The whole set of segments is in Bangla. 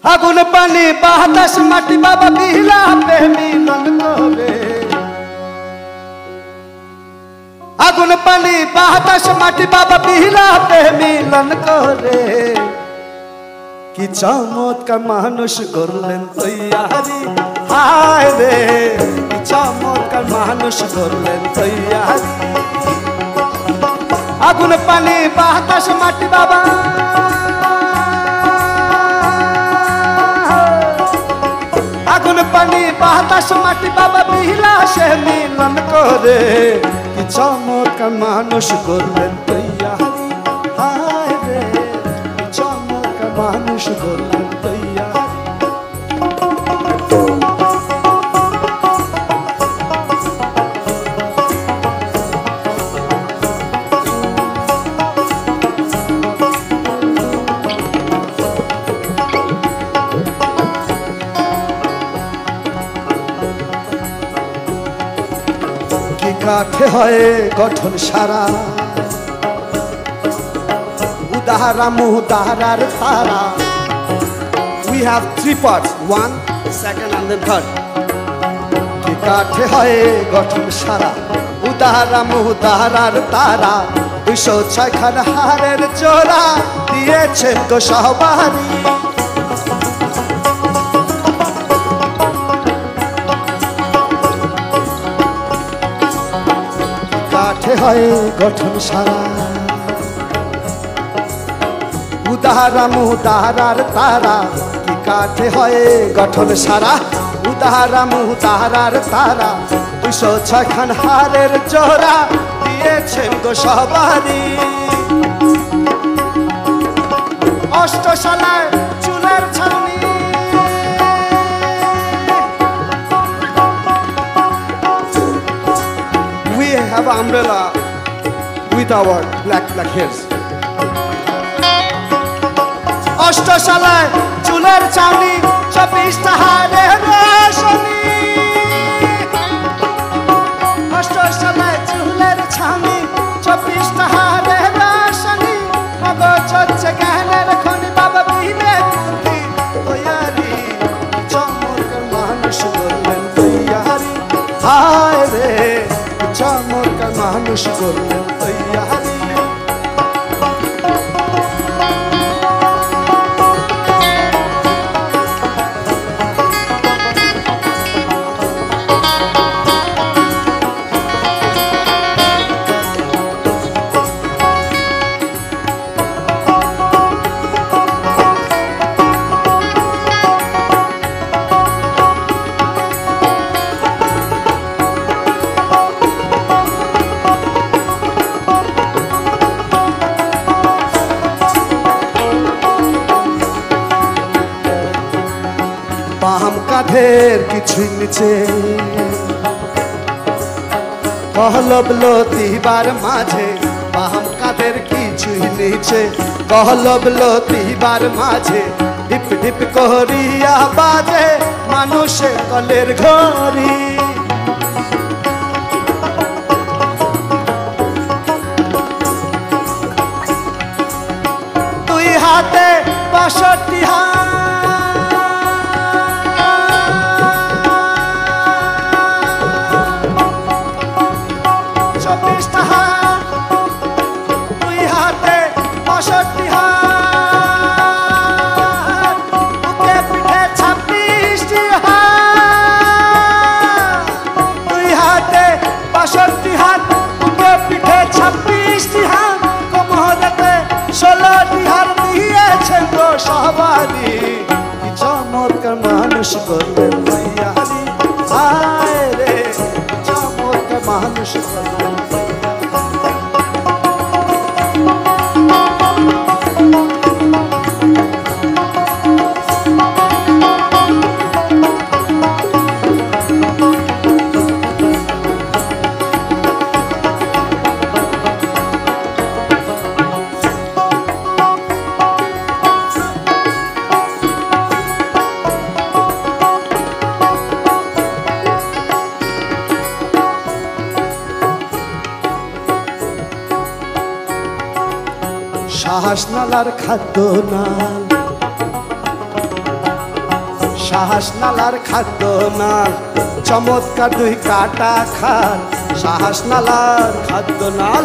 আগুন পানি বাতাস মাটি বাবা বিহিলা পে মিলন করে আগুন পানি বাতাস মাটি বাবা বিহিলা পে মিলন করে কি চমৎকার মানুষ করলেন তৈয়ারি হায় রে কি চমৎকার মানুষ করলেন তৈয়ারি আগুন পানি বাতাস মাটি বাবা আগুন পানি বাতাস মাটি বাবা বিহিলা সে মিলন করে কি চমৎকার মানুষ করলেন তৈয়ারি হায় রে কি চমৎকার মানুষ করলেন তৈয়ারি কাঠে হয় গঠন সারা উদাহরা মুদাহরার তারা we have 3 parts 1 2nd and then 3rd কি কাঠে হয় গঠন সারা উদাহরা মুদাহরার তারা 206 খান হারের জোড়া দিয়েছেন গো সহবারী হয় গঠন সারা উদাহরা মুদাহরার তারা কি কাঠে হয় গঠন সারা উদাহরা মুদাহরার তারা 206 খান হারের জোড়া দিয়েছেন গো সবারই অষ্টশালায় চুলের ছাউনি have an umbrella with our black hairs. অষ্টশালায় চুলের চাউনি 24টা হারের রোশনি অষ্টশালায় চুলের চাউনি 24টা হারের রোশনি মগজ হচ্ছে জ্ঞানের খনি বাবা বিবে তৈয়ারি চমৎকার মানুষ করলেন তৈয়ারি হায় রে চমৎকার মানুষ করলেন তৈয়ারি বাম কাঁধের কিছুই নিচে কহলব লতিবার মাঝে বাম কাঁধের কিছুই নিচে কহলব লতিবার মাঝে ঢিপ ঢিপ করিয়া বাজে মানুষে কলের ঘড়ি দুই হাতে 62 হাত সবারই কি চমৎকার মানুষ করলেন তৈয়ারি হায় রে চমৎকার মানুষ করলেন শাহসনালার খাদ্য নাল, শাহসনালার খাদ্য নাল, চমৎকার দুই কাটা খাল। শাহসনালার খাদ্য নাল,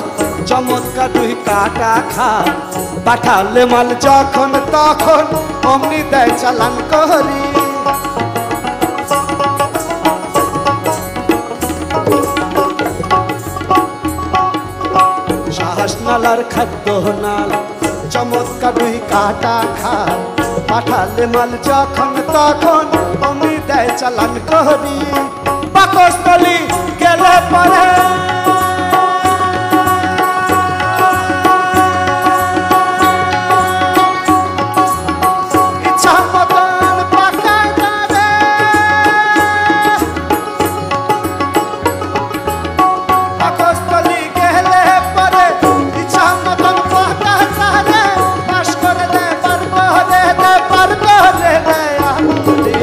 চমৎকার দুই কাটা খাল। পাঠালে মাল যখন তখন অমনি দেয় চালান করি। শাহসনালার খাদ্য নাল, চমৎকার দুই কাটা খাল। পাঠালে মাল যখন তখন অমনি দেয় চালান করি। পাকস্থলী গেলে পরে ইচ্ছা মতন পাকায় যাবে। পাকস্থলী গেলে পরে ইচ্ছা মতন পাকায় যাবে। পাশ করে দে পারবো রে, দে পারবো রে, দে আলি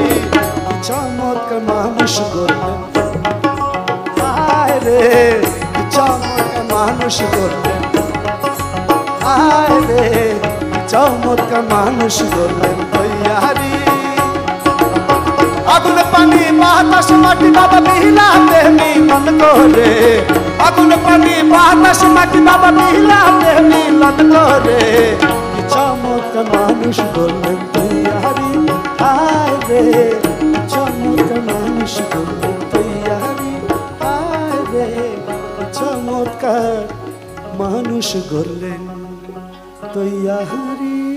চমৎকার মানুষ করলেন। হায় রে চমৎকার মানুষ করলেন। হায় রে চমৎকার মানুষ করলেন তৈয়ারি। আগুন পানি বাতাস মাটি বাবা মিলাতে মিলন করে। আগুন পানি বাতাস মাটি বাবা মিলাতে মিলন করে। চমৎকার মানুষ করলেন তৈয়ারি। হায় রে চমৎকার মানুষ করলেন তৈয়ারি। হায় রে চমৎকার মানুষ গড়লেন তৈয়ারি।